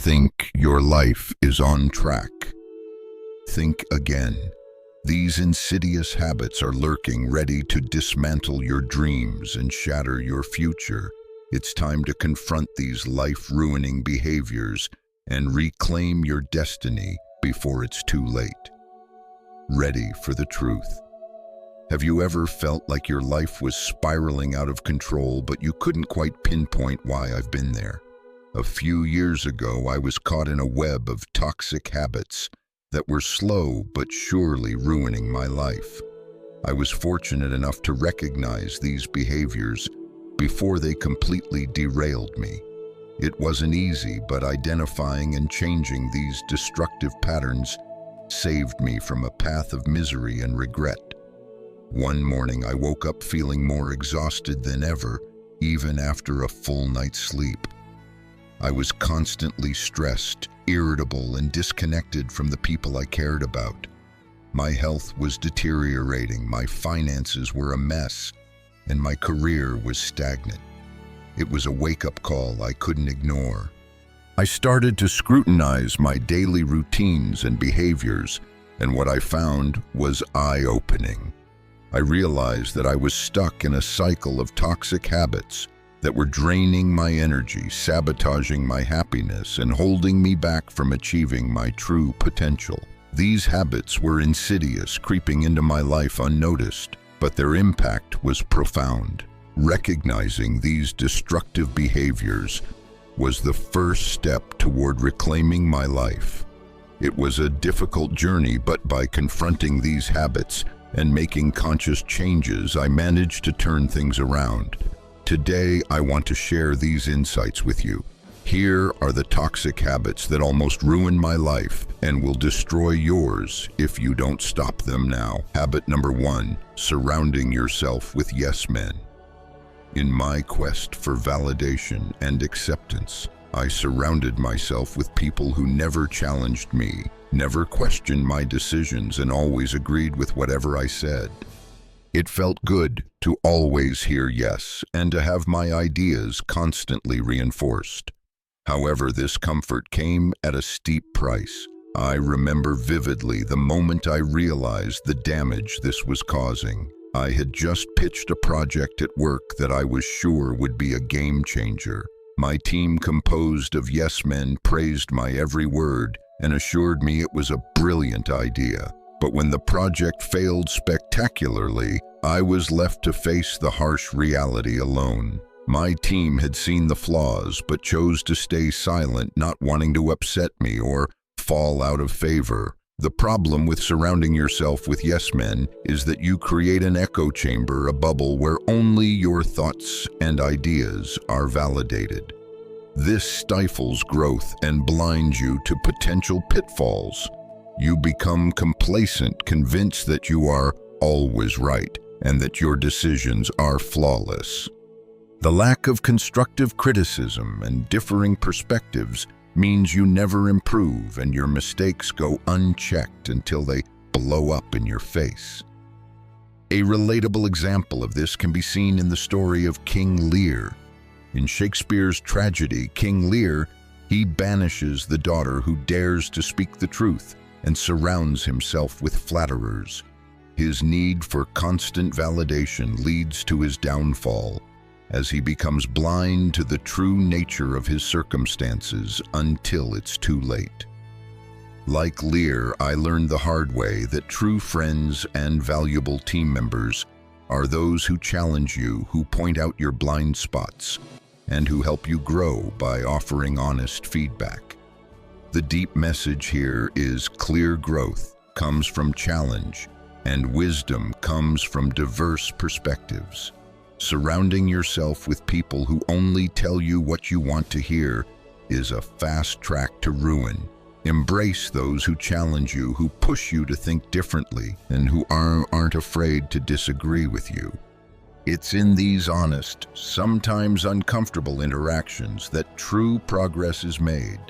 think your life is on track? Think again. These insidious habits are lurking, ready to dismantle your dreams and shatter your future. It's time to confront these life-ruining behaviors and reclaim your destiny before it's too late. Ready for the truth. Have you ever felt like your life was spiraling out of control, but you couldn't quite pinpoint why? I've been there. A few years ago, I was caught in a web of toxic habits that were slow but surely ruining my life. I was fortunate enough to recognize these behaviors before they completely derailed me. It wasn't easy, but identifying and changing these destructive patterns saved me from a path of misery and regret. One morning, I woke up feeling more exhausted than ever, even after a full night's sleep. I was constantly stressed, irritable, and disconnected from the people I cared about. My health was deteriorating, my finances were a mess, and my career was stagnant. It was a wake-up call I couldn't ignore. I started to scrutinize my daily routines and behaviors, and what I found was eye-opening. I realized that I was stuck in a cycle of toxic habits that were draining my energy, sabotaging my happiness, and holding me back from achieving my true potential. These habits were insidious, creeping into my life unnoticed, but their impact was profound. Recognizing these destructive behaviors was the first step toward reclaiming my life. It was a difficult journey, but by confronting these habits and making conscious changes, I managed to turn things around. Today, I want to share these insights with you. Here are the toxic habits that almost ruined my life and will destroy yours if you don't stop them now. Habit number 1, surrounding yourself with yes men. In my quest for validation and acceptance, I surrounded myself with people who never challenged me, never questioned my decisions, and always agreed with whatever I said. It felt good to always hear yes and to have my ideas constantly reinforced. However, this comfort came at a steep price. I remember vividly the moment I realized the damage this was causing. I had just pitched a project at work that I was sure would be a game changer. My team, composed of yes men, praised my every word and assured me it was a brilliant idea. But when the project failed spectacularly, I was left to face the harsh reality alone. My team had seen the flaws, but chose to stay silent, not wanting to upset me or fall out of favor. The problem with surrounding yourself with yes men is that you create an echo chamber, a bubble where only your thoughts and ideas are validated. This stifles growth and blinds you to potential pitfalls. You become complacent, convinced that you are always right and that your decisions are flawless. The lack of constructive criticism and differing perspectives means you never improve and your mistakes go unchecked until they blow up in your face. A relatable example of this can be seen in the story of King Lear. In Shakespeare's tragedy, King Lear, he banishes the daughter who dares to speak the truth and surrounds himself with flatterers. His need for constant validation leads to his downfall, as he becomes blind to the true nature of his circumstances until it's too late. Like Lear, I learned the hard way that true friends and valuable team members are those who challenge you, who point out your blind spots, and who help you grow by offering honest feedback. The deep message here is clear growth comes from challenge, and wisdom comes from diverse perspectives. Surrounding yourself with people who only tell you what you want to hear is a fast track to ruin. Embrace those who challenge you, who push you to think differently, and who aren't afraid to disagree with you. It's in these honest, sometimes uncomfortable interactions that true progress is made.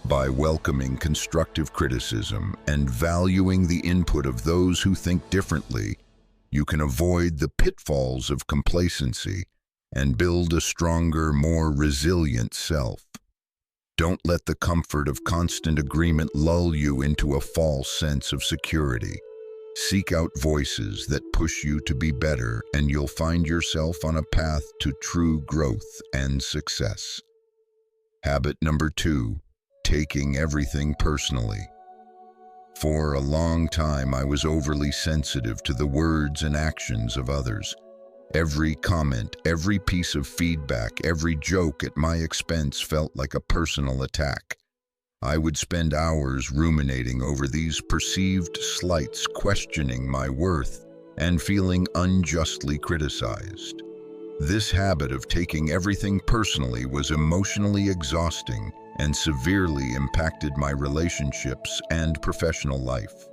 By welcoming constructive criticism and valuing the input of those who think differently, you can avoid the pitfalls of complacency and build a stronger, more resilient self. Don't let the comfort of constant agreement lull you into a false sense of security. Seek out voices that push you to be better, and you'll find yourself on a path to true growth and success. Habit number 2, taking everything personally. For a long time, I was overly sensitive to the words and actions of others. Every comment, every piece of feedback, every joke at my expense felt like a personal attack. I would spend hours ruminating over these perceived slights, questioning my worth, and feeling unjustly criticized. This habit of taking everything personally was emotionally exhausting and severely impacted my relationships and professional life.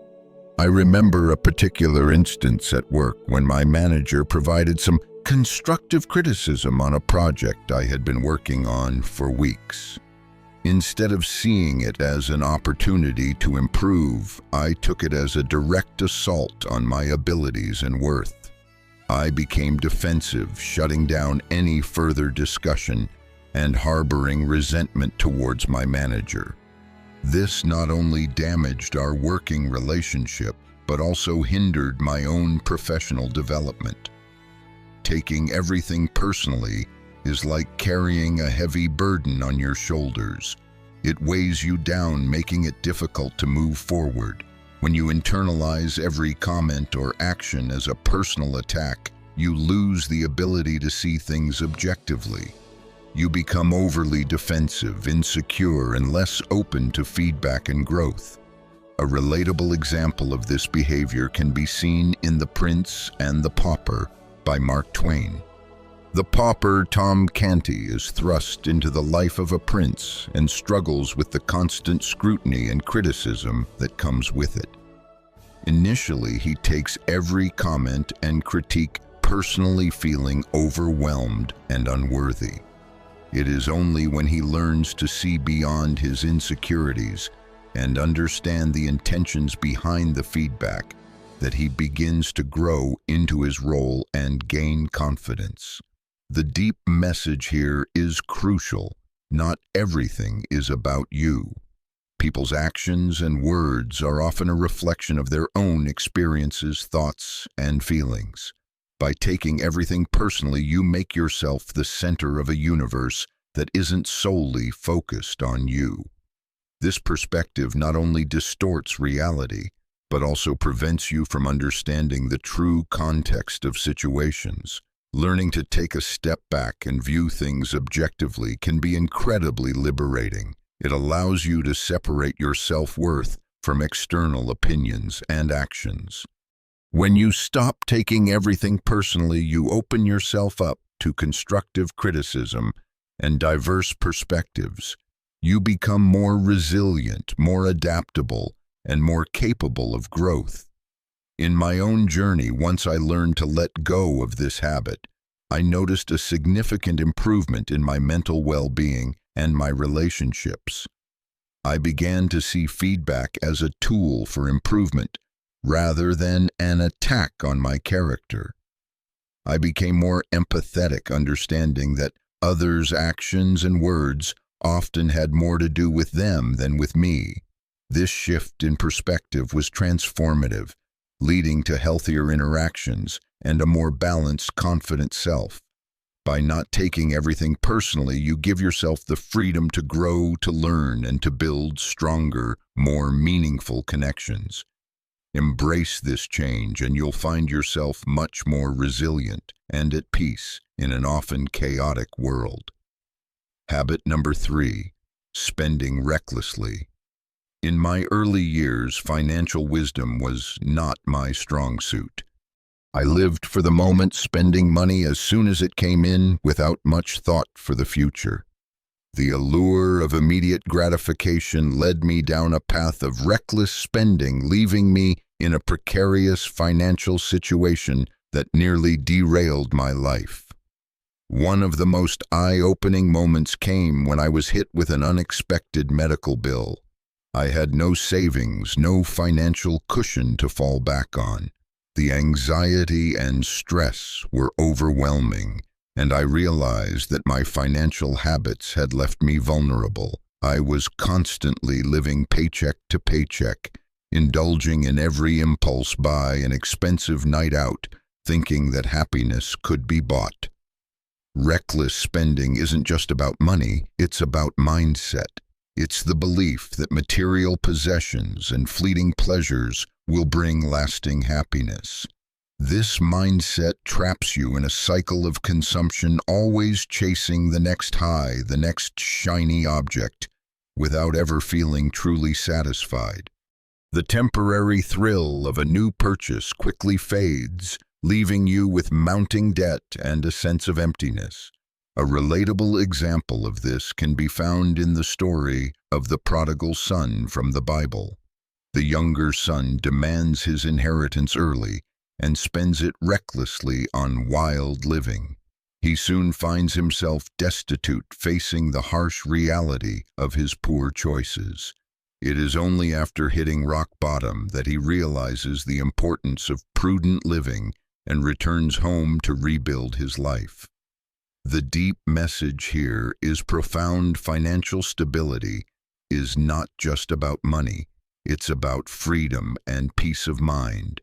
I remember a particular instance at work when my manager provided some constructive criticism on a project I had been working on for weeks. Instead of seeing it as an opportunity to improve, I took it as a direct assault on my abilities and worth. I became defensive, shutting down any further discussion and harboring resentment towards my manager. This not only damaged our working relationship, but also hindered my own professional development. Taking everything personally is like carrying a heavy burden on your shoulders. It weighs you down, making it difficult to move forward. When you internalize every comment or action as a personal attack, you lose the ability to see things objectively. You become overly defensive, insecure, and less open to feedback and growth. A relatable example of this behavior can be seen in The Prince and the Pauper by Mark Twain. The pauper, Tom Canty, is thrust into the life of a prince and struggles with the constant scrutiny and criticism that comes with it. Initially, he takes every comment and critique personally, feeling overwhelmed and unworthy. It is only when he learns to see beyond his insecurities and understand the intentions behind the feedback that he begins to grow into his role and gain confidence. The deep message here is crucial. Not everything is about you. People's actions and words are often a reflection of their own experiences, thoughts, and feelings. By taking everything personally, you make yourself the center of a universe that isn't solely focused on you. This perspective not only distorts reality, but also prevents you from understanding the true context of situations. Learning to take a step back and view things objectively can be incredibly liberating. It allows you to separate your self-worth from external opinions and actions. When you stop taking everything personally, you open yourself up to constructive criticism and diverse perspectives. You become more resilient, more adaptable, and more capable of growth. In my own journey, once I learned to let go of this habit, I noticed a significant improvement in my mental well-being and my relationships. I began to see feedback as a tool for improvement, rather than an attack on my character. I became more empathetic, understanding that others' actions and words often had more to do with them than with me. This shift in perspective was transformative, leading to healthier interactions and a more balanced, confident self. By not taking everything personally, you give yourself the freedom to grow, to learn, and to build stronger, more meaningful connections. Embrace this change, and you'll find yourself much more resilient and at peace in an often chaotic world. Habit number 3, spending recklessly. In my early years, financial wisdom was not my strong suit. I lived for the moment, spending money as soon as it came in without much thought for the future. The allure of immediate gratification led me down a path of reckless spending, leaving me in a precarious financial situation that nearly derailed my life. One of the most eye-opening moments came when I was hit with an unexpected medical bill. I had no savings, no financial cushion to fall back on. The anxiety and stress were overwhelming, and I realized that my financial habits had left me vulnerable. I was constantly living paycheck to paycheck, indulging in every impulse buy and expensive night out, thinking that happiness could be bought. Reckless spending isn't just about money, it's about mindset. It's the belief that material possessions and fleeting pleasures will bring lasting happiness. This mindset traps you in a cycle of consumption, always chasing the next high, the next shiny object, without ever feeling truly satisfied. The temporary thrill of a new purchase quickly fades, leaving you with mounting debt and a sense of emptiness. A relatable example of this can be found in the story of the prodigal son from the Bible. The younger son demands his inheritance early and spends it recklessly on wild living. He soon finds himself destitute, facing the harsh reality of his poor choices. It is only after hitting rock bottom that he realizes the importance of prudent living and returns home to rebuild his life. The deep message here is profound. Financial stability is not just about money, it's about freedom and peace of mind.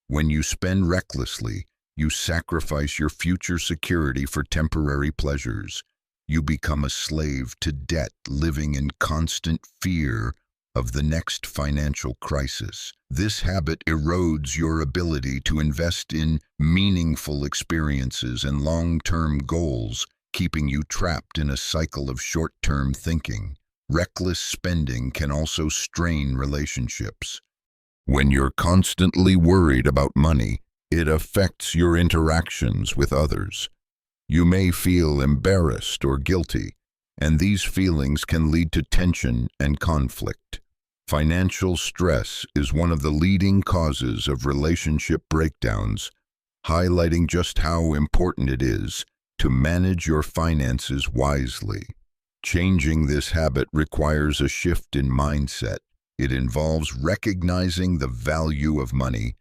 When you spend recklessly, you sacrifice your future security for temporary pleasures. You become a slave to debt, living in constant fear of the next financial crisis. This habit erodes your ability to invest in meaningful experiences and long-term goals, keeping you trapped in a cycle of short-term thinking. Reckless spending can also strain relationships. When you're constantly worried about money, it affects your interactions with others. You may feel embarrassed or guilty, and these feelings can lead to tension and conflict. Financial stress is one of the leading causes of relationship breakdowns, highlighting just how important it is to manage your finances wisely. Changing this habit requires a shift in mindset. It involves recognizing the value of money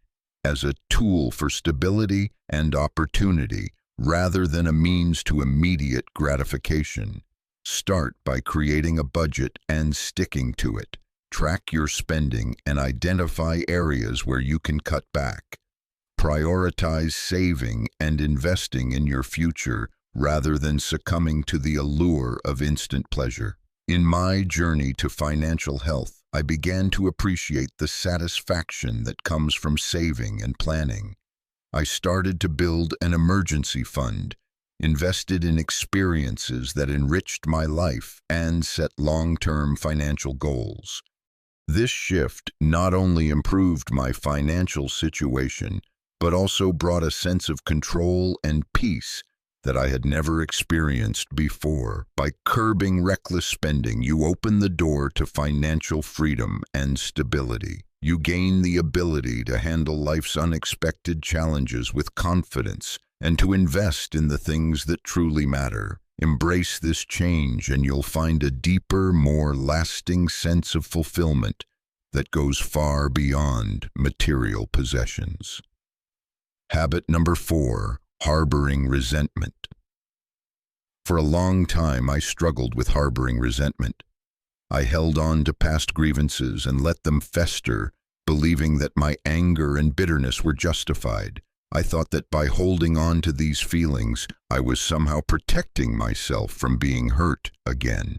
as a tool for stability and opportunity rather than a means to immediate gratification. Start by creating a budget and sticking to it. Track your spending and identify areas where you can cut back. Prioritize saving and investing in your future rather than succumbing to the allure of instant pleasure. In my journey to financial health, I began to appreciate the satisfaction that comes from saving and planning. I started to build an emergency fund, invested in experiences that enriched my life, and set long-term financial goals. This shift not only improved my financial situation, but also brought a sense of control and peace that I had never experienced before. By curbing reckless spending, you open the door to financial freedom and stability. You gain the ability to handle life's unexpected challenges with confidence and to invest in the things that truly matter. Embrace this change and you'll find a deeper, more lasting sense of fulfillment that goes far beyond material possessions. Habit number 4. Harboring resentment. For a long time, I struggled with harboring resentment. I held on to past grievances and let them fester, believing that my anger and bitterness were justified. I thought that by holding on to these feelings, I was somehow protecting myself from being hurt again.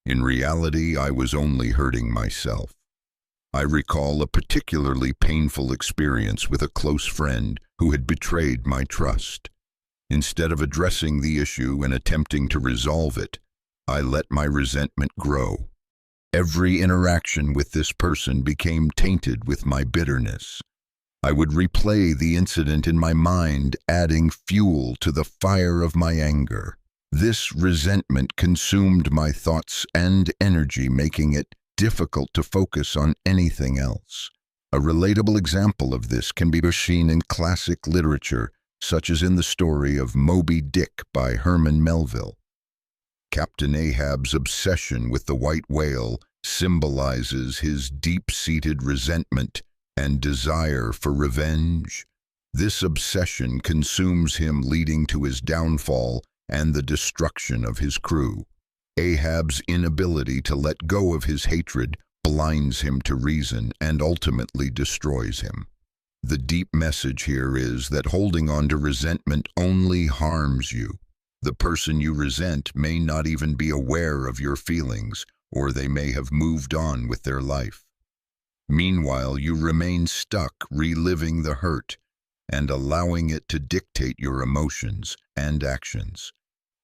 In reality, I was only hurting myself. I recall a particularly painful experience with a close friend who had betrayed my trust. Instead of addressing the issue and attempting to resolve it, I let my resentment grow. Every interaction with this person became tainted with my bitterness. I would replay the incident in my mind, adding fuel to the fire of my anger. This resentment consumed my thoughts and energy, making it difficult to focus on anything else. A relatable example of this can be seen in classic literature, such as in the story of Moby Dick by Herman Melville. Captain Ahab's obsession with the white whale symbolizes his deep-seated resentment and desire for revenge. This obsession consumes him, leading to his downfall and the destruction of his crew. Ahab's inability to let go of his hatred blinds him to reason and ultimately destroys him. The deep message here is that holding on to resentment only harms you. The person you resent may not even be aware of your feelings, or they may have moved on with their life. Meanwhile, you remain stuck reliving the hurt and allowing it to dictate your emotions and actions.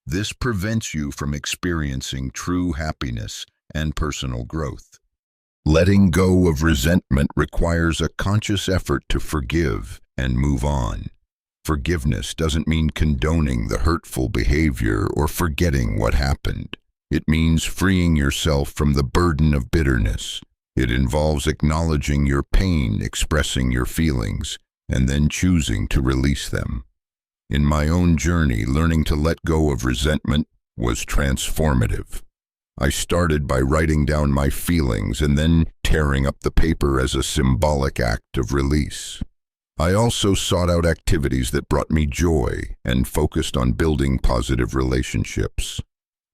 This prevents you from experiencing true happiness and personal growth. Letting go of resentment requires a conscious effort to forgive and move on. Forgiveness doesn't mean condoning the hurtful behavior or forgetting what happened. It means freeing yourself from the burden of bitterness. It involves acknowledging your pain, expressing your feelings, and then choosing to release them. In my own journey, learning to let go of resentment was transformative. I started by writing down my feelings and then tearing up the paper as a symbolic act of release. I also sought out activities that brought me joy and focused on building positive relationships.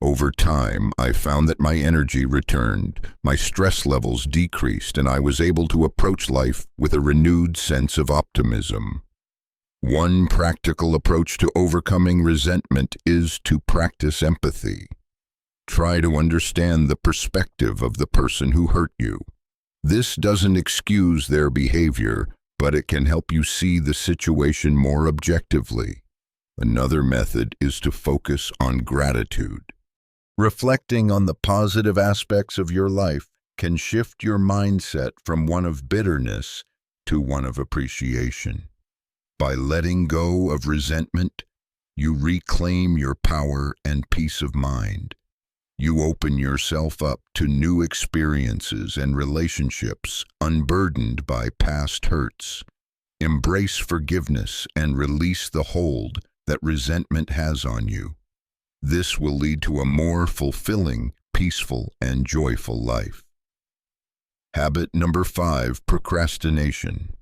Over time, I found that my energy returned, my stress levels decreased, and I was able to approach life with a renewed sense of optimism. One practical approach to overcoming resentment is to practice empathy. Try to understand the perspective of the person who hurt you. This doesn't excuse their behavior, but it can help you see the situation more objectively. Another method is to focus on gratitude. Reflecting on the positive aspects of your life can shift your mindset from one of bitterness to one of appreciation. By letting go of resentment, you reclaim your power and peace of mind. You open yourself up to new experiences and relationships unburdened by past hurts. Embrace forgiveness and release the hold that resentment has on you. This will lead to a more fulfilling, peaceful, and joyful life. Habit number 5, procrastination.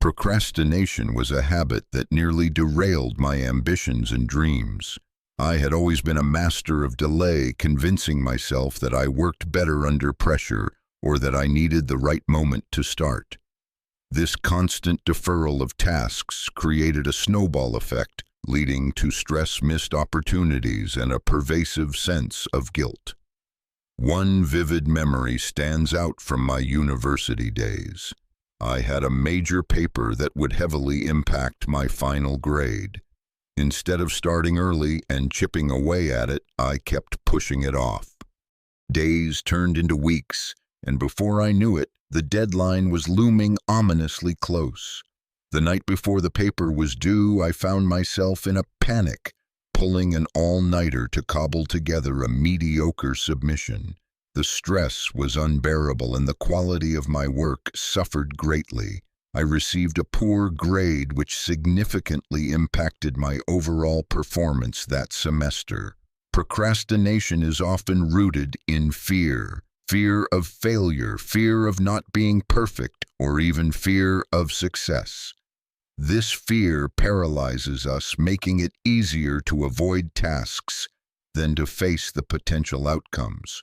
Procrastination was a habit that nearly derailed my ambitions and dreams. I had always been a master of delay, convincing myself that I worked better under pressure or that I needed the right moment to start. This constant deferral of tasks created a snowball effect, leading to stress, missed opportunities, and a pervasive sense of guilt. One vivid memory stands out from my university days. I had a major paper that would heavily impact my final grade. Instead of starting early and chipping away at it, I kept pushing it off. Days turned into weeks, and before I knew it, the deadline was looming ominously close. The night before the paper was due, I found myself in a panic, pulling an all-nighter to cobble together a mediocre submission. The stress was unbearable and the quality of my work suffered greatly. I received a poor grade which significantly impacted my overall performance that semester. Procrastination is often rooted in fear. Fear of failure, fear of not being perfect, or even fear of success. This fear paralyzes us, making it easier to avoid tasks than to face the potential outcomes.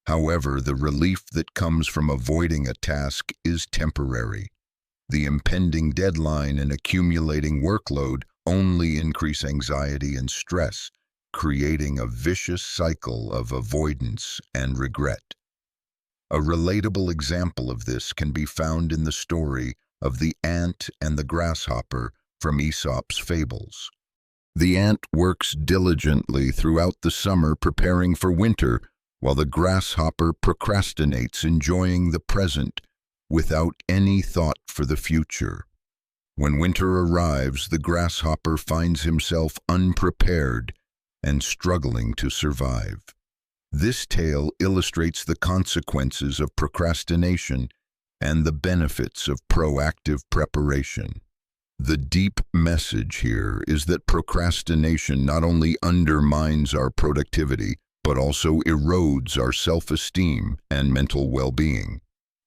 However, the relief that comes from avoiding a task is temporary. The impending deadline and accumulating workload only increase anxiety and stress, creating a vicious cycle of avoidance and regret. A relatable example of this can be found in the story of the ant and the grasshopper from Aesop's fables. The ant works diligently throughout the summer preparing for winter, while the grasshopper procrastinates enjoying the present without any thought for the future. When winter arrives, the grasshopper finds himself unprepared and struggling to survive. This tale illustrates the consequences of procrastination and the benefits of proactive preparation. The deep message here is that procrastination not only undermines our productivity, but also erodes our self-esteem and mental well-being.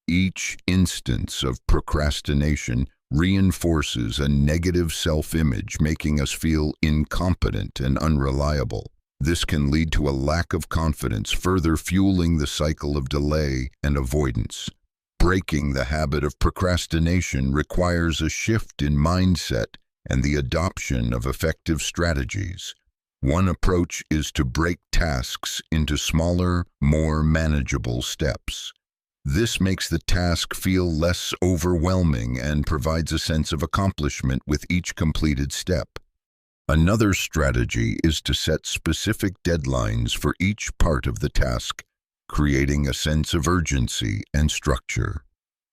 Each instance of procrastination reinforces a negative self-image, making us feel incompetent and unreliable. This can lead to a lack of confidence, further fueling the cycle of delay and avoidance. Breaking the habit of procrastination requires a shift in mindset and the adoption of effective strategies. One approach is to break tasks into smaller, more manageable steps. This makes the task feel less overwhelming and provides a sense of accomplishment with each completed step. Another strategy is to set specific deadlines for each part of the task, creating a sense of urgency and structure.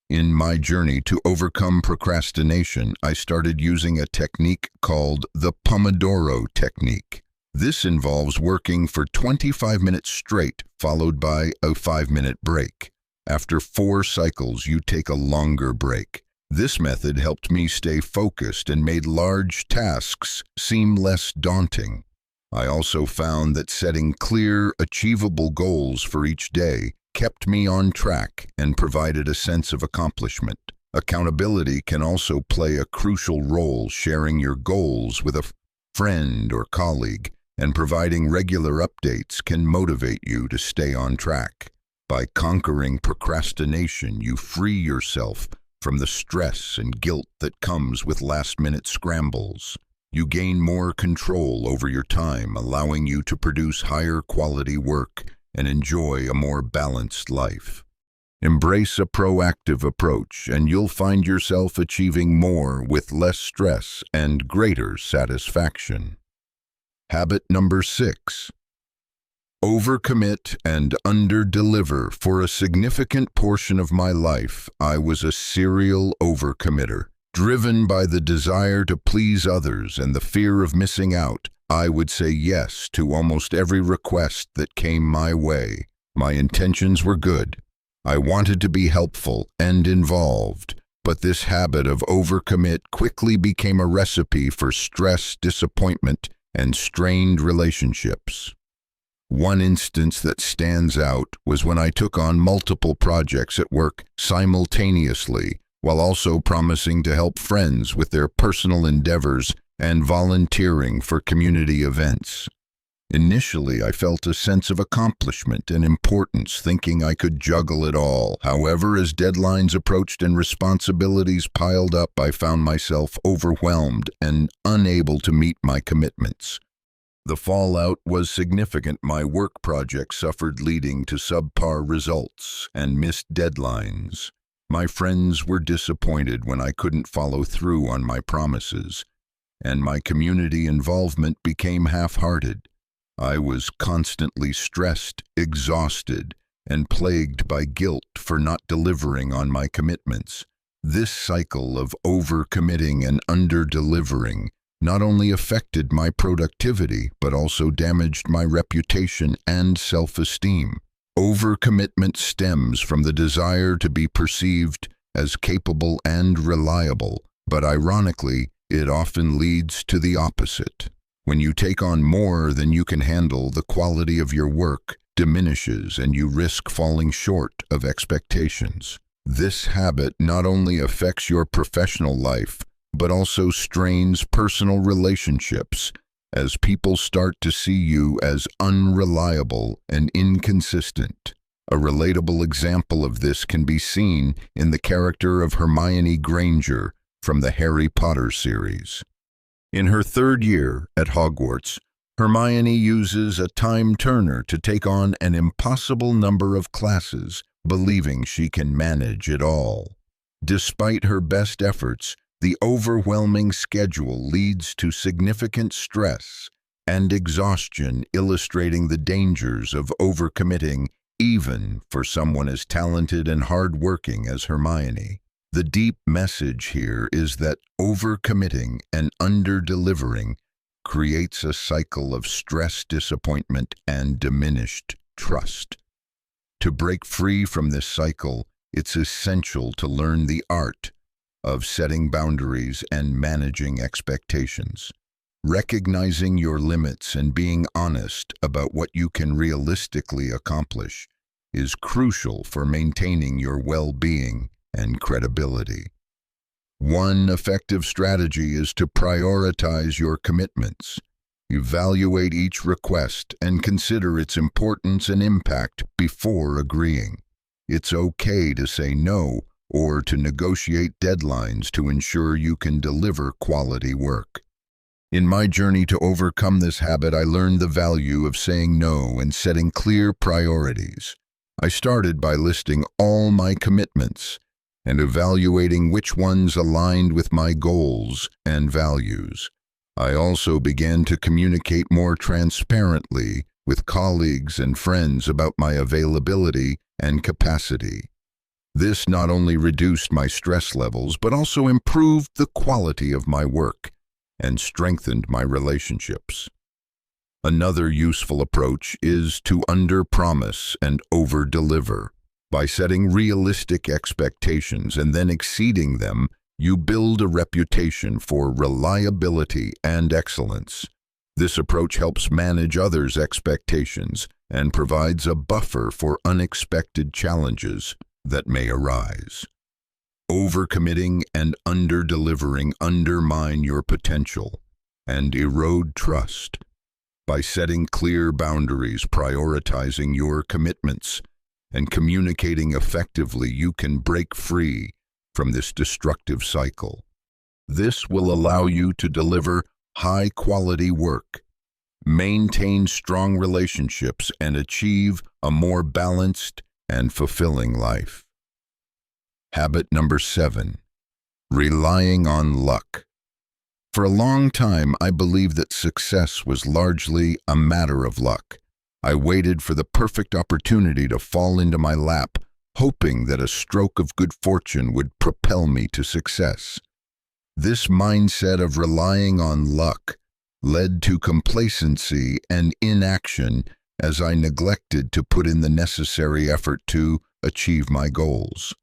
In my journey to overcome procrastination, I started using a technique called the Pomodoro technique. This involves working for 25 minutes straight, followed by a 5-minute break. After 4 cycles, you take a longer break. This method helped me stay focused and made large tasks seem less daunting. I also found that setting clear, achievable goals for each day kept me on track and provided a sense of accomplishment. Accountability can also play a crucial role. Sharing your goals with a friend or colleague and providing regular updates can motivate you to stay on track. By conquering procrastination, you free yourself from the stress and guilt that comes with last-minute scrambles. You gain more control over your time, allowing you to produce higher quality work and enjoy a more balanced life. Embrace a proactive approach, and you'll find yourself achieving more with less stress and greater satisfaction. Habit number 6. Overcommit and underdeliver. For a significant portion of my life, I was a serial overcommitter. Driven by the desire to please others and the fear of missing out, I would say yes to almost every request that came my way. My intentions were good. I wanted to be helpful and involved, but this habit of overcommit quickly became a recipe for stress, disappointment, and strained relationships. One instance that stands out was when I took on multiple projects at work simultaneously, while also promising to help friends with their personal endeavors and volunteering for community events. Initially, I felt a sense of accomplishment and importance, thinking I could juggle it all. However, as deadlines approached and responsibilities piled up, I found myself overwhelmed and unable to meet my commitments. The fallout was significant. My work projects suffered, leading to subpar results and missed deadlines. My friends were disappointed when I couldn't follow through on my promises, and my community involvement became half-hearted. I was constantly stressed, exhausted, and plagued by guilt for not delivering on my commitments. This cycle of overcommitting and under-delivering not only affected my productivity, but also damaged my reputation and self-esteem. Overcommitment stems from the desire to be perceived as capable and reliable, but ironically, it often leads to the opposite. When you take on more than you can handle, the quality of your work diminishes and you risk falling short of expectations. This habit not only affects your professional life, but also strains personal relationships as people start to see you as unreliable and inconsistent. A relatable example of this can be seen in the character of Hermione Granger from the Harry Potter series. In her 3rd year at Hogwarts, Hermione uses a time-turner to take on an impossible number of classes, believing she can manage it all. Despite her best efforts, the overwhelming schedule leads to significant stress and exhaustion, illustrating the dangers of overcommitting even for someone as talented and hardworking as Hermione. The deep message here is that overcommitting and under-delivering creates a cycle of stress, disappointment, and diminished trust. To break free from this cycle, it's essential to learn the art of setting boundaries and managing expectations. Recognizing your limits and being honest about what you can realistically accomplish is crucial for maintaining your well-being and credibility. One effective strategy is to prioritize your commitments. Evaluate each request and consider its importance and impact before agreeing. It's okay to say no or to negotiate deadlines to ensure you can deliver quality work. In my journey to overcome this habit, I learned the value of saying no and setting clear priorities. I started by listing all my commitments and evaluating which ones aligned with my goals and values. I also began to communicate more transparently with colleagues and friends about my availability and capacity. This not only reduced my stress levels, but also improved the quality of my work and strengthened my relationships. Another useful approach is to under-promise and over-deliver. By setting realistic expectations and then exceeding them, you build a reputation for reliability and excellence. This approach helps manage others' expectations and provides a buffer for unexpected challenges that may arise. Overcommitting and under-delivering undermine your potential and erode trust. By setting clear boundaries, prioritizing your commitments, and communicating effectively, you can break free from this destructive cycle. This will allow you to deliver high-quality work, maintain strong relationships, and achieve a more balanced and fulfilling life. Habit number 7, relying on luck. For a long time, I believed that success was largely a matter of luck. I waited for the perfect opportunity to fall into my lap, hoping that a stroke of good fortune would propel me to success. This mindset of relying on luck led to complacency and inaction as I neglected to put in the necessary effort to achieve my goals.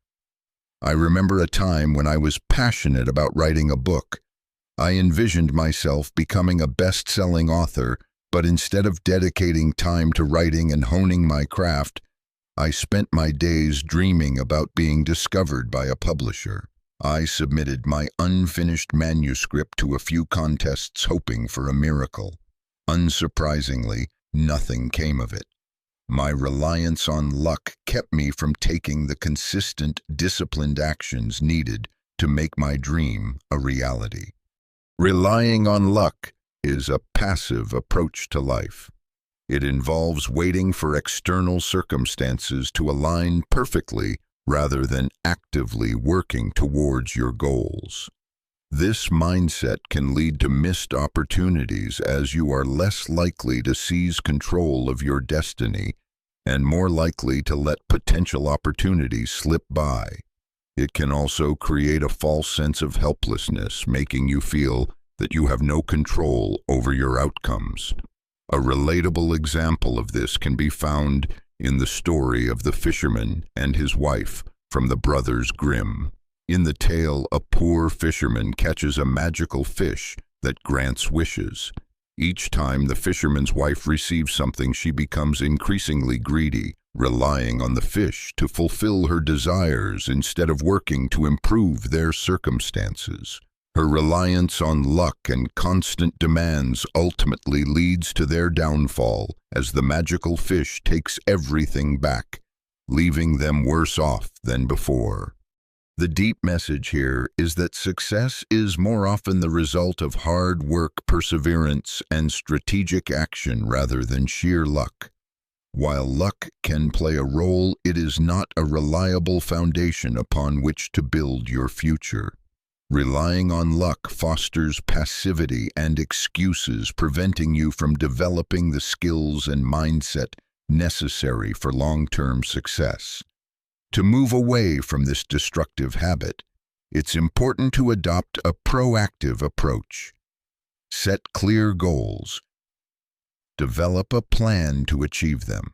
I remember a time when I was passionate about writing a book. I envisioned myself becoming a best-selling author, but instead of dedicating time to writing and honing my craft, I spent my days dreaming about being discovered by a publisher. I submitted my unfinished manuscript to a few contests hoping for a miracle. Unsurprisingly, nothing came of it. My reliance on luck kept me from taking the consistent, disciplined actions needed to make my dream a reality. Relying on luck is a passive approach to life. It involves waiting for external circumstances to align perfectly rather than actively working towards your goals. This mindset can lead to missed opportunities as you are less likely to seize control of your destiny and more likely to let potential opportunities slip by. It can also create a false sense of helplessness, making you feel that you have no control over your outcomes. A relatable example of this can be found in the story of the fisherman and his wife from the Brothers Grimm. In the tale, a poor fisherman catches a magical fish that grants wishes. Each time the fisherman's wife receives something, she becomes increasingly greedy, relying on the fish to fulfill her desires instead of working to improve their circumstances. Her reliance on luck and constant demands ultimately leads to their downfall as the magical fish takes everything back, leaving them worse off than before. The deep message here is that success is more often the result of hard work, perseverance, and strategic action rather than sheer luck. While luck can play a role, it is not a reliable foundation upon which to build your future. Relying on luck fosters passivity and excuses, preventing you from developing the skills and mindset necessary for long-term success. To move away from this destructive habit, it's important to adopt a proactive approach. Set clear goals. Develop a plan to achieve them.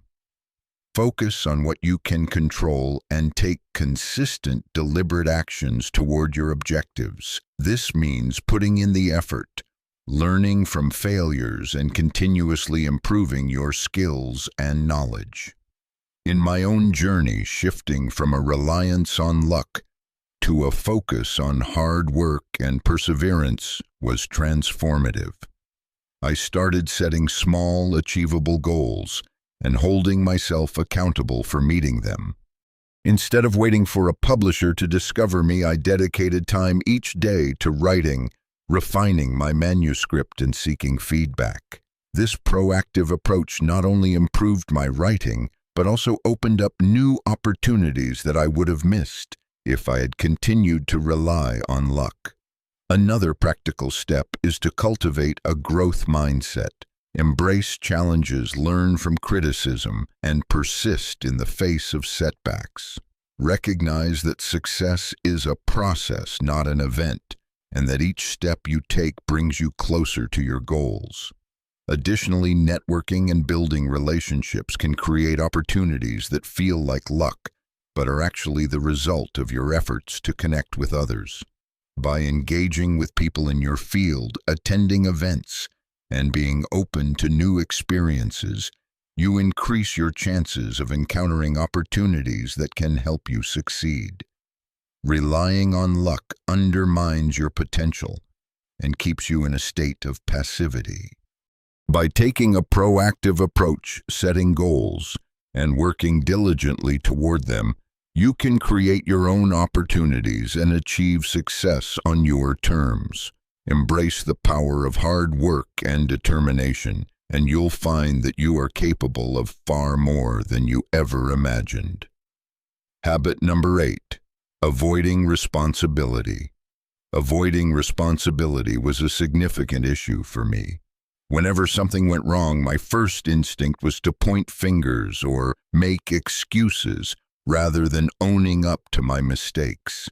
Focus on what you can control and take consistent, deliberate actions toward your objectives. This means putting in the effort, learning from failures, and continuously improving your skills and knowledge. In my own journey, shifting from a reliance on luck to a focus on hard work and perseverance was transformative. I started setting small, achievable goals and holding myself accountable for meeting them. Instead of waiting for a publisher to discover me, I dedicated time each day to writing, refining my manuscript, and seeking feedback. This proactive approach not only improved my writing, but also opened up new opportunities that I would have missed if I had continued to rely on luck. Another practical step is to cultivate a growth mindset. Embrace challenges, learn from criticism, and persist in the face of setbacks. Recognize that success is a process, not an event, and that each step you take brings you closer to your goals. Additionally, networking and building relationships can create opportunities that feel like luck, but are actually the result of your efforts to connect with others. By engaging with people in your field, attending events, and being open to new experiences, you increase your chances of encountering opportunities that can help you succeed. Relying on luck undermines your potential and keeps you in a state of passivity. By taking a proactive approach, setting goals, and working diligently toward them, you can create your own opportunities and achieve success on your terms. Embrace the power of hard work and determination, and you'll find that you are capable of far more than you ever imagined. Habit number 8, avoiding responsibility. Avoiding responsibility was a significant issue for me. Whenever something went wrong, my first instinct was to point fingers or make excuses rather than owning up to my mistakes.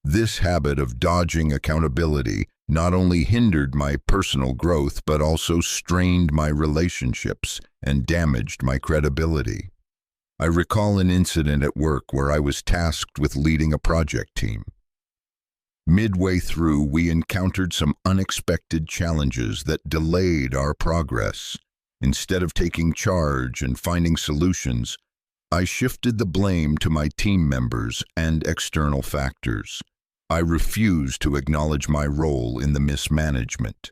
This habit of dodging accountability not only hindered my personal growth but also strained my relationships and damaged my credibility. I recall an incident at work where I was tasked with leading a project team. Midway through, we encountered some unexpected challenges that delayed our progress. Instead of taking charge and finding solutions, I shifted the blame to my team members and external factors. I refused to acknowledge my role in the mismanagement.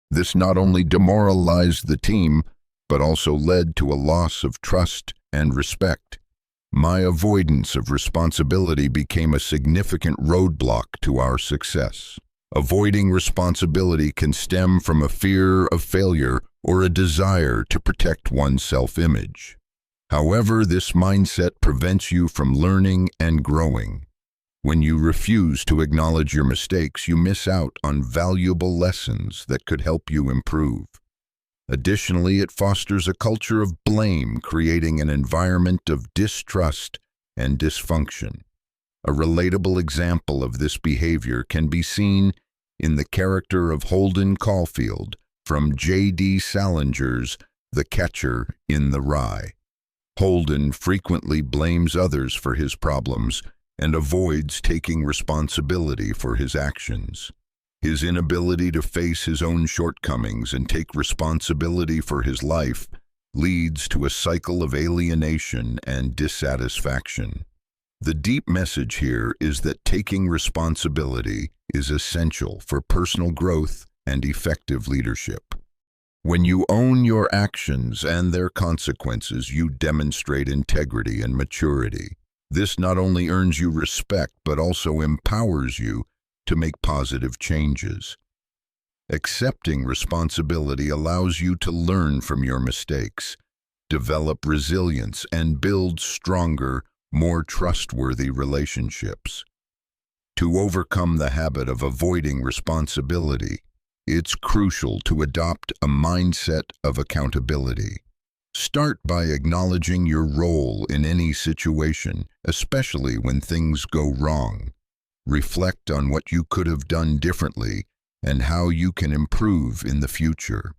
This not only demoralized the team, but also led to a loss of trust and respect. My avoidance of responsibility became a significant roadblock to our success. Avoiding responsibility can stem from a fear of failure or a desire to protect one's self-image. However, this mindset prevents you from learning and growing. When you refuse to acknowledge your mistakes, you miss out on valuable lessons that could help you improve. Additionally, it fosters a culture of blame, creating an environment of distrust and dysfunction. A relatable example of this behavior can be seen in the character of Holden Caulfield from J.D. Salinger's The Catcher in the Rye. Holden frequently blames others for his problems and avoids taking responsibility for his actions. His inability to face his own shortcomings and take responsibility for his life leads to a cycle of alienation and dissatisfaction. The deep message here is that taking responsibility is essential for personal growth and effective leadership. When you own your actions and their consequences, you demonstrate integrity and maturity. This not only earns you respect, but also empowers you to make positive changes. Accepting responsibility allows you to learn from your mistakes, develop resilience, and build stronger, more trustworthy relationships. To overcome the habit of avoiding responsibility, it's crucial to adopt a mindset of accountability. Start by acknowledging your role in any situation, especially when things go wrong. Reflect on what you could have done differently and how you can improve in the future.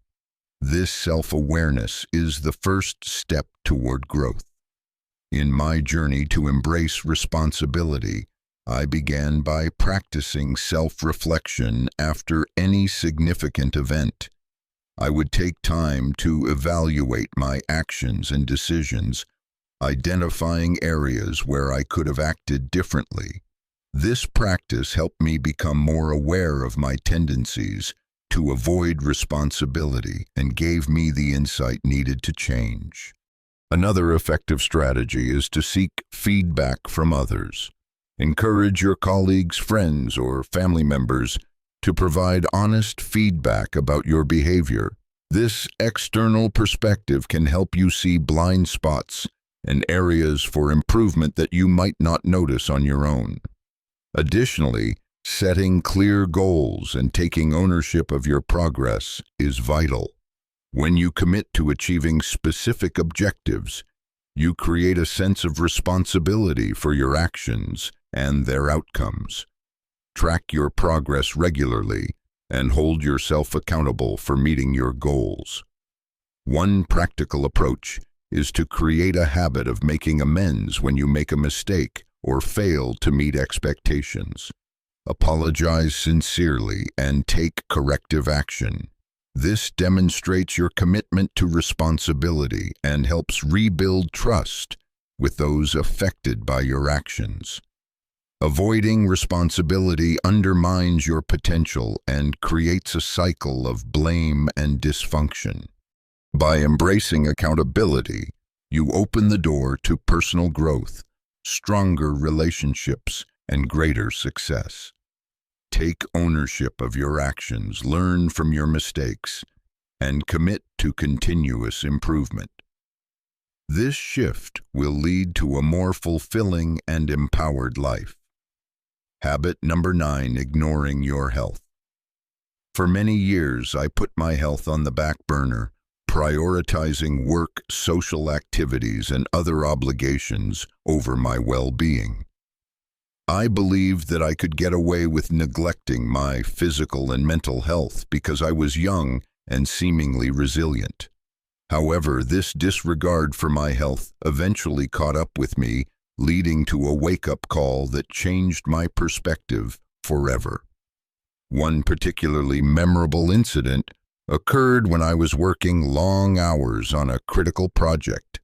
This self-awareness is the first step toward growth. In my journey to embrace responsibility, I began by practicing self-reflection after any significant event. I would take time to evaluate my actions and decisions, identifying areas where I could have acted differently. This practice helped me become more aware of my tendencies to avoid responsibility and gave me the insight needed to change. Another effective strategy is to seek feedback from others. Encourage your colleagues, friends, or family members to provide honest feedback about your behavior. This external perspective can help you see blind spots and areas for improvement that you might not notice on your own. Additionally, setting clear goals and taking ownership of your progress is vital. When you commit to achieving specific objectives, you create a sense of responsibility for your actions and their outcomes. Track your progress regularly and hold yourself accountable for meeting your goals. One practical approach is to create a habit of making amends when you make a mistake or fail to meet expectations. Apologize sincerely and take corrective action. This demonstrates your commitment to responsibility and helps rebuild trust with those affected by your actions. Avoiding responsibility undermines your potential and creates a cycle of blame and dysfunction. By embracing accountability, you open the door to personal growth, stronger relationships, and greater success. Take ownership of your actions, learn from your mistakes, and commit to continuous improvement. This shift will lead to a more fulfilling and empowered life. Habit number 9, ignoring your health. For many years, I put my health on the back burner, prioritizing work, social activities, and other obligations over my well-being. I believed that I could get away with neglecting my physical and mental health because I was young and seemingly resilient. However, this disregard for my health eventually caught up with me, leading to a wake-up call that changed my perspective forever. One particularly memorable incident occurred when I was working long hours on a critical project.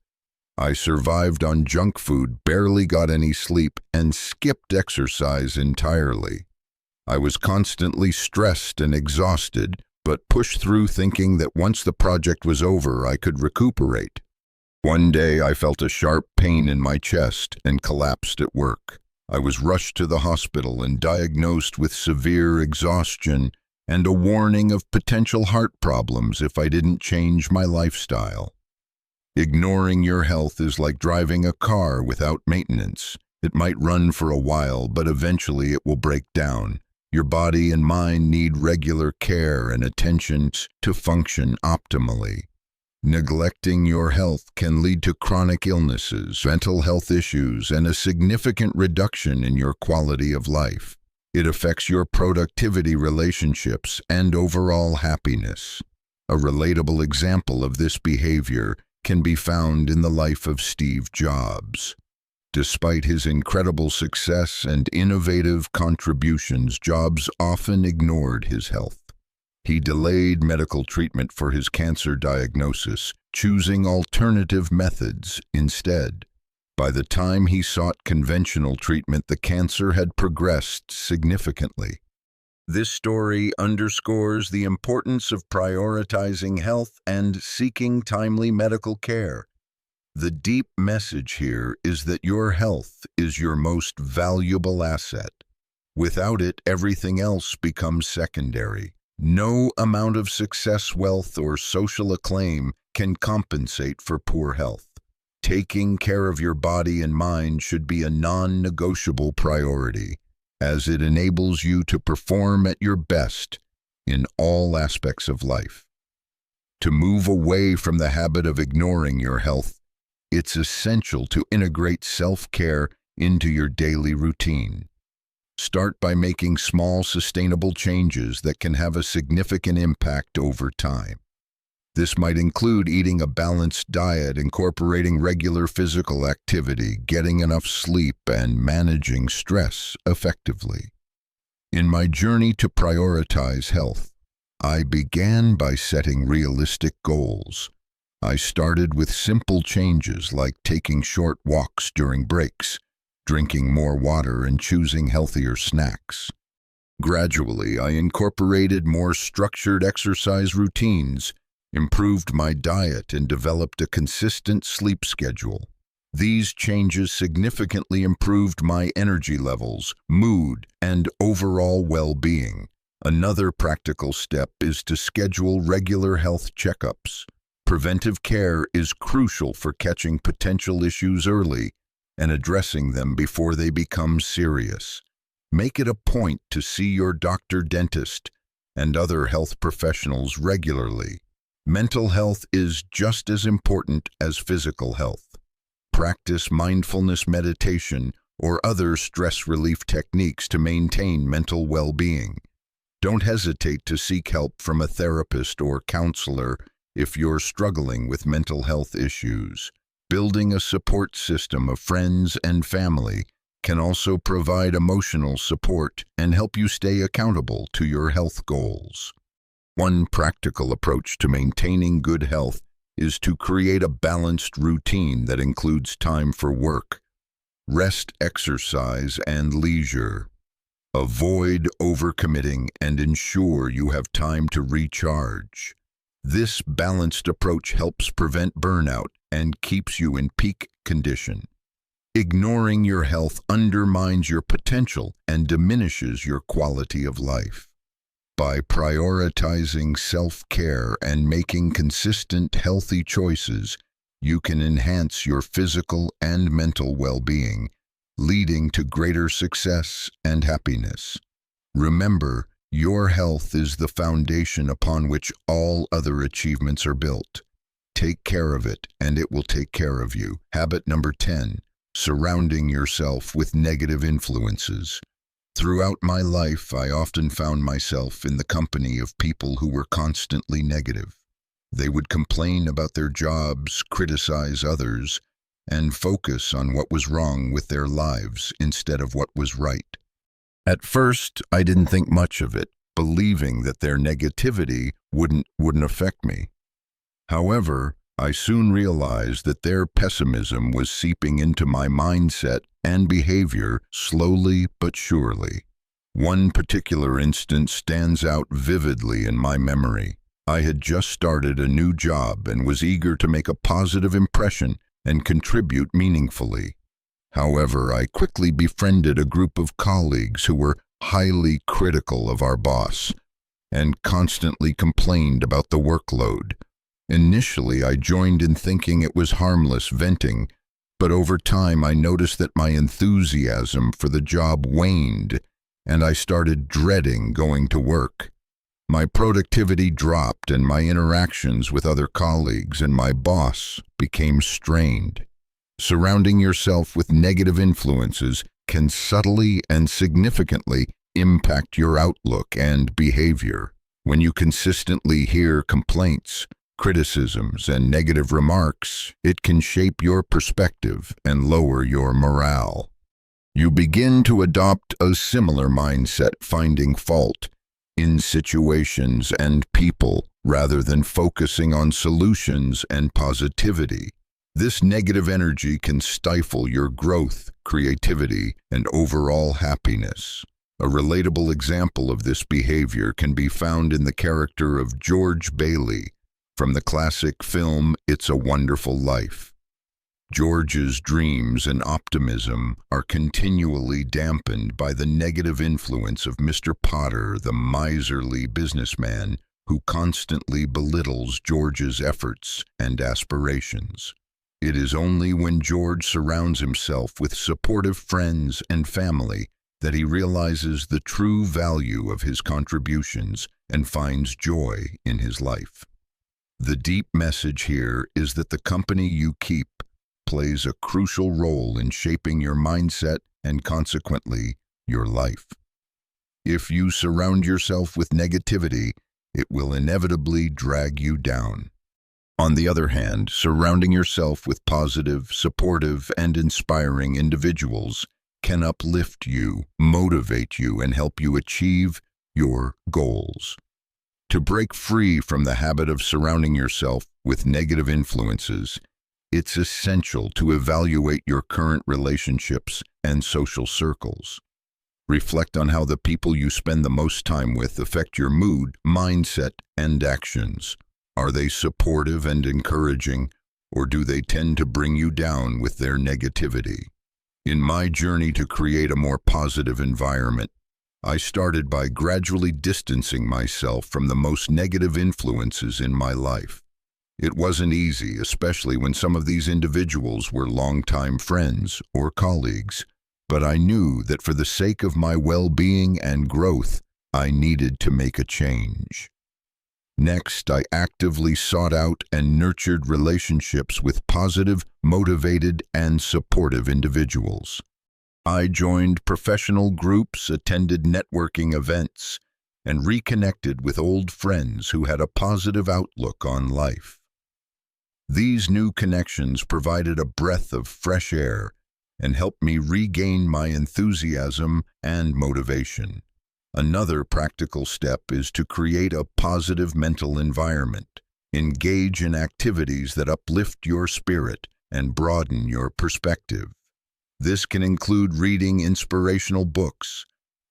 I survived on junk food, barely got any sleep, and skipped exercise entirely. I was constantly stressed and exhausted, but pushed through thinking that once the project was over, I could recuperate. One day, I felt a sharp pain in my chest and collapsed at work. I was rushed to the hospital and diagnosed with severe exhaustion and a warning of potential heart problems if I didn't change my lifestyle. Ignoring your health is like driving a car without maintenance. It might run for a while, but eventually it will break down. Your body and mind need regular care and attention to function optimally. Neglecting your health can lead to chronic illnesses, mental health issues, and a significant reduction in your quality of life. It affects your productivity, relationships, and overall happiness. A relatable example of this behavior can be found in the life of Steve Jobs. Despite his incredible success and innovative contributions, Jobs often ignored his health. He delayed medical treatment for his cancer diagnosis, choosing alternative methods instead. By the time he sought conventional treatment, the cancer had progressed significantly. This story underscores the importance of prioritizing health and seeking timely medical care. The deep message here is that your health is your most valuable asset. Without it, everything else becomes secondary. No amount of success, wealth, or social acclaim can compensate for poor health. Taking care of your body and mind should be a non-negotiable priority, as it enables you to perform at your best in all aspects of life. To move away from the habit of ignoring your health, it's essential to integrate self-care into your daily routine. Start by making small, sustainable changes that can have a significant impact over time. This might include eating a balanced diet, incorporating regular physical activity, getting enough sleep, and managing stress effectively. In my journey to prioritize health, I began by setting realistic goals. I started with simple changes like taking short walks during breaks, drinking more water, and choosing healthier snacks. Gradually, I incorporated more structured exercise routines, improved my diet, and developed a consistent sleep schedule. These changes significantly improved my energy levels, mood, and overall well-being. Another practical step is to schedule regular health checkups. Preventive care is crucial for catching potential issues early and addressing them before they become serious. Make it a point to see your doctor, dentist, and other health professionals regularly. Mental health is just as important as physical health. Practice mindfulness meditation or other stress relief techniques to maintain mental well-being. Don't hesitate to seek help from a therapist or counselor if you're struggling with mental health issues. Building a support system of friends and family can also provide emotional support and help you stay accountable to your health goals. One practical approach to maintaining good health is to create a balanced routine that includes time for work, rest, exercise, and leisure. Avoid overcommitting and ensure you have time to recharge. This balanced approach helps prevent burnout and keeps you in peak condition. Ignoring your health undermines your potential and diminishes your quality of life. By prioritizing self-care and making consistent, healthy choices, you can enhance your physical and mental well-being, leading to greater success and happiness. Remember, your health is the foundation upon which all other achievements are built. Take care of it, and it will take care of you. Habit number 10, surrounding yourself with negative influences. Throughout my life, I often found myself in the company of people who were constantly negative. They would complain about their jobs, criticize others, and focus on what was wrong with their lives instead of what was right. At first, I didn't think much of it, believing that their negativity wouldn't affect me. However, I soon realized that their pessimism was seeping into my mindset and behavior slowly but surely. One particular instance stands out vividly in my memory. I had just started a new job and was eager to make a positive impression and contribute meaningfully. However, I quickly befriended a group of colleagues who were highly critical of our boss and constantly complained about the workload. Initially, I joined in thinking it was harmless venting, but over time I noticed that my enthusiasm for the job waned, and I started dreading going to work. My productivity dropped, and my interactions with other colleagues and my boss became strained. Surrounding yourself with negative influences can subtly and significantly impact your outlook and behavior. When you consistently hear complaints, criticisms, and negative remarks, it can shape your perspective and lower your morale. You begin to adopt a similar mindset, finding fault in situations and people rather than focusing on solutions and positivity. This negative energy can stifle your growth, creativity, and overall happiness. A relatable example of this behavior can be found in the character of George Bailey from the classic film It's a Wonderful Life. George's dreams and optimism are continually dampened by the negative influence of Mr. Potter, the miserly businessman who constantly belittles George's efforts and aspirations. It is only when George surrounds himself with supportive friends and family that he realizes the true value of his contributions and finds joy in his life. The deep message here is that the company you keep plays a crucial role in shaping your mindset and consequently your life. If you surround yourself with negativity, it will inevitably drag you down. On the other hand, surrounding yourself with positive, supportive, and inspiring individuals can uplift you, motivate you, and help you achieve your goals. To break free from the habit of surrounding yourself with negative influences, it's essential to evaluate your current relationships and social circles. Reflect on how the people you spend the most time with affect your mood, mindset, and actions. Are they supportive and encouraging, or do they tend to bring you down with their negativity? In my journey to create a more positive environment, I started by gradually distancing myself from the most negative influences in my life. It wasn't easy, especially when some of these individuals were longtime friends or colleagues, but I knew that for the sake of my well-being and growth, I needed to make a change. Next, I actively sought out and nurtured relationships with positive, motivated, and supportive individuals. I joined professional groups, attended networking events, and reconnected with old friends who had a positive outlook on life. These new connections provided a breath of fresh air and helped me regain my enthusiasm and motivation. Another practical step is to create a positive mental environment. Engage in activities that uplift your spirit and broaden your perspective. This can include reading inspirational books,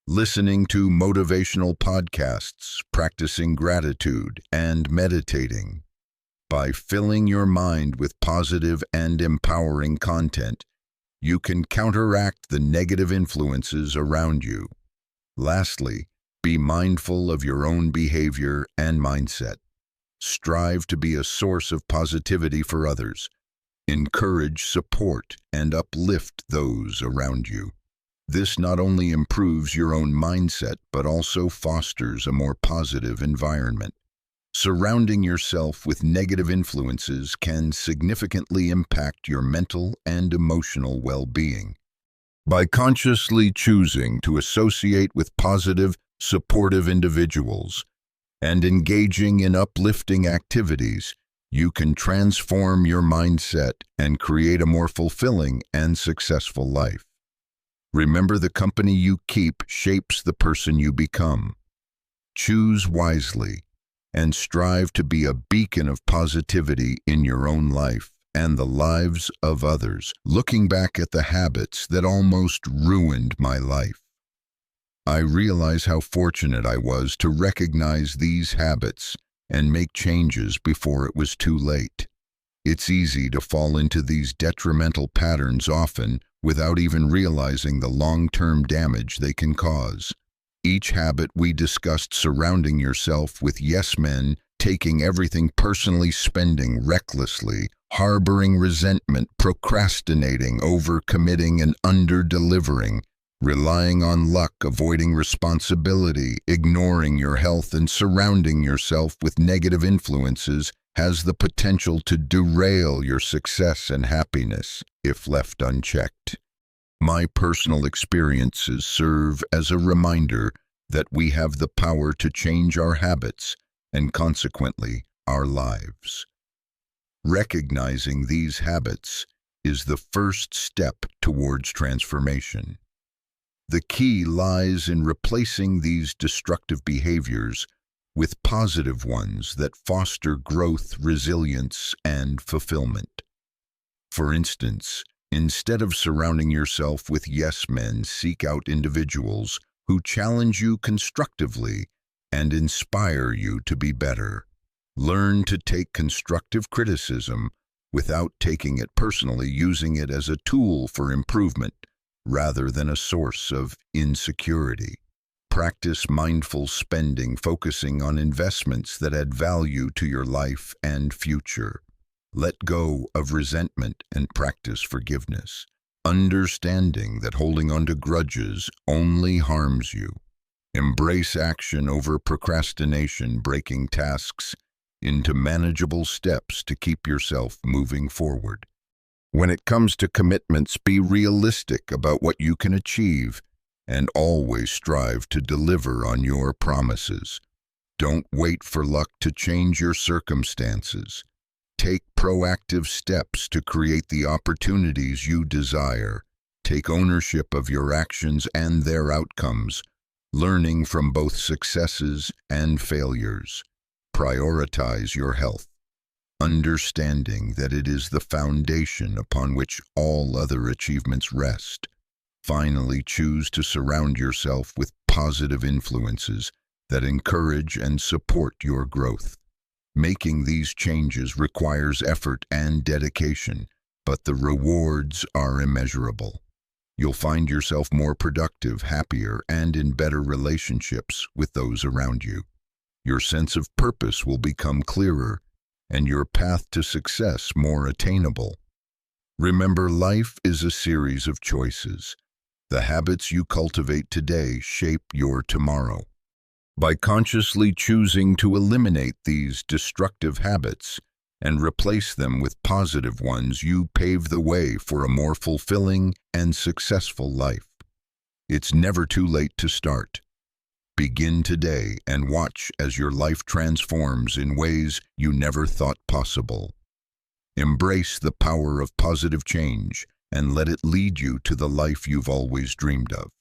listening to motivational podcasts, practicing gratitude, and meditating. By filling your mind with positive and empowering content, you can counteract the negative influences around you. Lastly, be mindful of your own behavior and mindset. Strive to be a source of positivity for others. Encourage, support, and uplift those around you. This not only improves your own mindset, but also fosters a more positive environment. Surrounding yourself with negative influences can significantly impact your mental and emotional well-being. By consciously choosing to associate with positive, supportive individuals and engaging in uplifting activities, you can transform your mindset and create a more fulfilling and successful life. Remember, the company you keep shapes the person you become. Choose wisely and strive to be a beacon of positivity in your own life and the lives of others. Looking back at the habits that almost ruined my life, I realize how fortunate I was to recognize these habits and make changes before it was too late. It's easy to fall into these detrimental patterns often without even realizing the long-term damage they can cause. Each habit we discussed, surrounding yourself with yes men, taking everything personally, spending recklessly, harboring resentment, procrastinating, overcommitting and under-delivering, relying on luck, avoiding responsibility, ignoring your health, and surrounding yourself with negative influences has the potential to derail your success and happiness if left unchecked. My personal experiences serve as a reminder that we have the power to change our habits and consequently our lives. Recognizing these habits is the first step towards transformation. The key lies in replacing these destructive behaviors with positive ones that foster growth, resilience, and fulfillment. For instance, instead of surrounding yourself with yes men, seek out individuals who challenge you constructively and inspire you to be better. Learn to take constructive criticism without taking it personally, using it as a tool for improvement rather than a source of insecurity. Practice mindful spending, focusing on investments that add value to your life and future. Let go of resentment and practice forgiveness, understanding that holding on to grudges only harms you. Embrace action over procrastination, breaking tasks into manageable steps to keep yourself moving forward. When it comes to commitments, be realistic about what you can achieve and always strive to deliver on your promises. Don't wait for luck to change your circumstances. Take proactive steps to create the opportunities you desire. Take ownership of your actions and their outcomes, learning from both successes and failures. Prioritize your health, understanding that it is the foundation upon which all other achievements rest. Finally, choose to surround yourself with positive influences that encourage and support your growth. Making these changes requires effort and dedication, but the rewards are immeasurable. You'll find yourself more productive, happier, and in better relationships with those around you. Your sense of purpose will become clearer, and your path to success more attainable. Remember, life is a series of choices. The habits you cultivate today shape your tomorrow. By consciously choosing to eliminate these destructive habits and replace them with positive ones, you pave the way for a more fulfilling and successful life. It's never too late to start. Begin today and watch as your life transforms in ways you never thought possible. Embrace the power of positive change and let it lead you to the life you've always dreamed of.